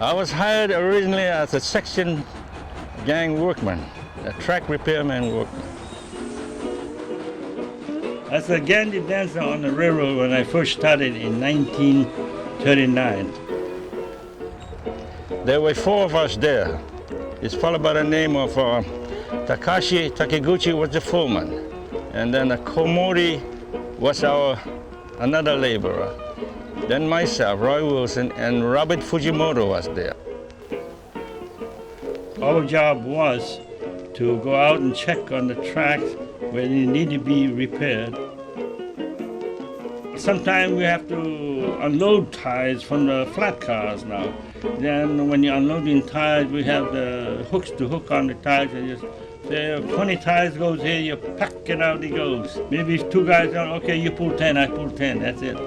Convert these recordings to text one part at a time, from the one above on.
I was hired originally as a section gang workman, a track repairman workman. As a Gandhi dancer on the railroad when I first started in 1939. There were four of us there. It's followed by the name of Takashi Takiguchi was the foreman, and then Komori was another laborer. Then myself, Roy Wilson, and Robert Fujimoto was there. Our job was to go out and check on the tracks where they need to be repaired. Sometimes we have to unload tires from the flat cars now. Then when you're unloading tires, we have the hooks to hook on the tires and just say, if 20 tires goes here, you pack it out, it goes. Maybe if two guys are, okay, you pull 10, I pull 10, that's it.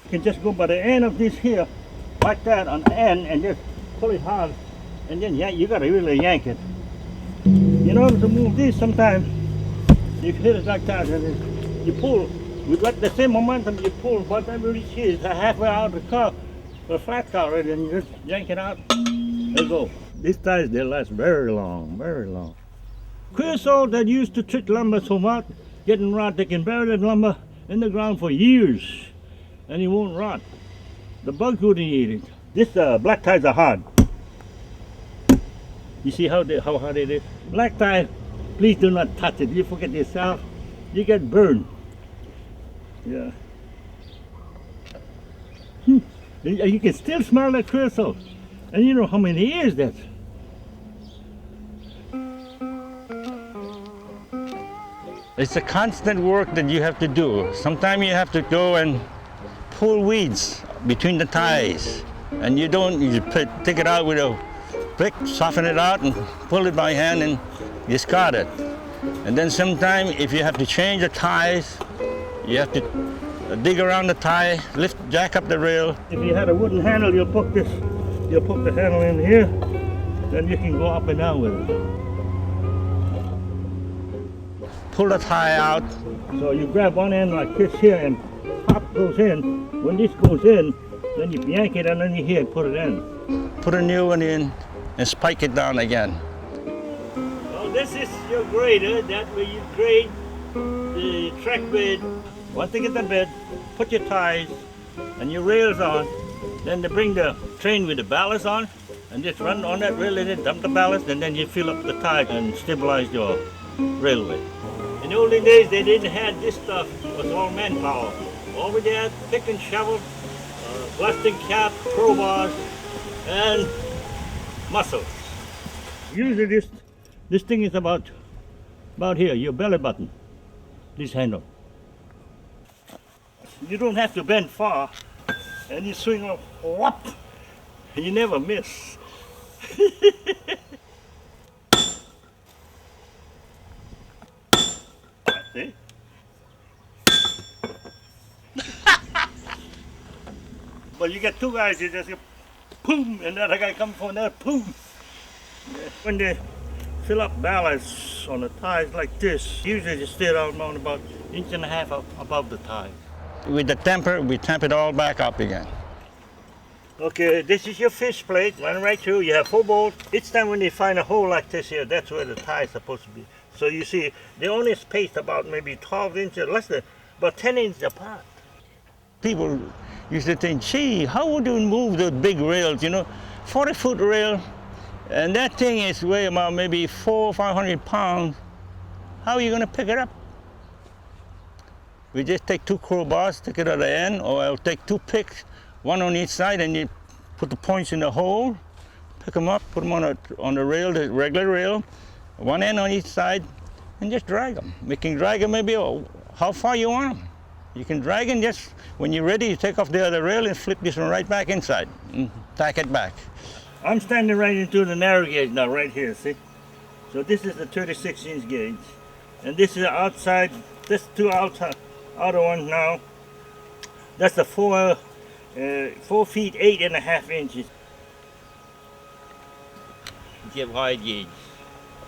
You can just go by the end of this here, like that on the end, and just pull it hard, and then you gotta really yank it. In order to move this, sometimes you hit it like that, and then you pull. With like the same momentum you pull, whatever it is, halfway out of the car, the flat car already, and you just yank it out. There you go. These ties, they last very long, very long. Creosote that used to treat lumber so much, getting rot, they can bury that lumber in the ground for years, and it won't rot. The bugs wouldn't eat it. This black ties are hard. You see how hard it is? Black tie, please do not touch it. You forget yourself, you get burned. Yeah. You can still smell that creosote. And you know how many years that's. It's a constant work that you have to do. Sometimes you have to go and pull weeds between the ties. And you take it out with a pick, soften it out, and pull it by hand and discard it. And then sometimes if you have to change the ties, you have to dig around the tie, jack up the rail. If you had a wooden handle, you'll put the handle in here, then you can go up and down with it. Pull the tie out. So you grab one end like this here and pop goes in. When this goes in, then you yank it underneath here and put it in. Put a new one in and spike it down again. Well, this is your grader. That way you grade the track bed. Once you get the bed, put your ties and your rails on. Then they bring the train with the ballast on and just run on that rail and then dump the ballast, and then you fill up the ties and stabilize your railway. In the olden days, they didn't have this stuff. It was all manpower. All we had, pick and shovel, blasting cap, crowbars, and muscles. Usually this thing is about here, your belly button, this handle. You don't have to bend far, and you swing off, whop, and you never miss. See? But you get two guys, you just go, boom, and the other guy comes from there, boom. When they fill up ballasts on the ties like this, usually they stay around about 1.5 inches above the tie. With the temper, we temp it all back up again. Okay, this is your fish plate, run right through. You have 4 bolts. Each time when they find a hole like this here, that's where the tie is supposed to be. So you see, they only spaced about maybe 12 inches, less than, about 10 inches apart. People used to think, gee, how would you move those big rails, 40-foot rail, and that thing is weigh about maybe 400 or 500 pounds. How are you going to pick it up? We just take 2 crowbars, stick it at the end, or I'll take 2 picks, one on each side, and you put the points in the hole, pick them up, put them on the rail, the regular rail, one end on each side, and just drag them. We can drag them maybe how far you want them. You can drag them just, when you're ready, you take off the other rail and flip this one right back inside, and tack it back. I'm standing right into the narrow gauge now, right here, see? So this is the 36-inch gauge, and this is the outside, this 2 outer ones now. That's the 4 feet 8.5 inches. Get wide gauge.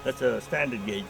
That's a standard gauge.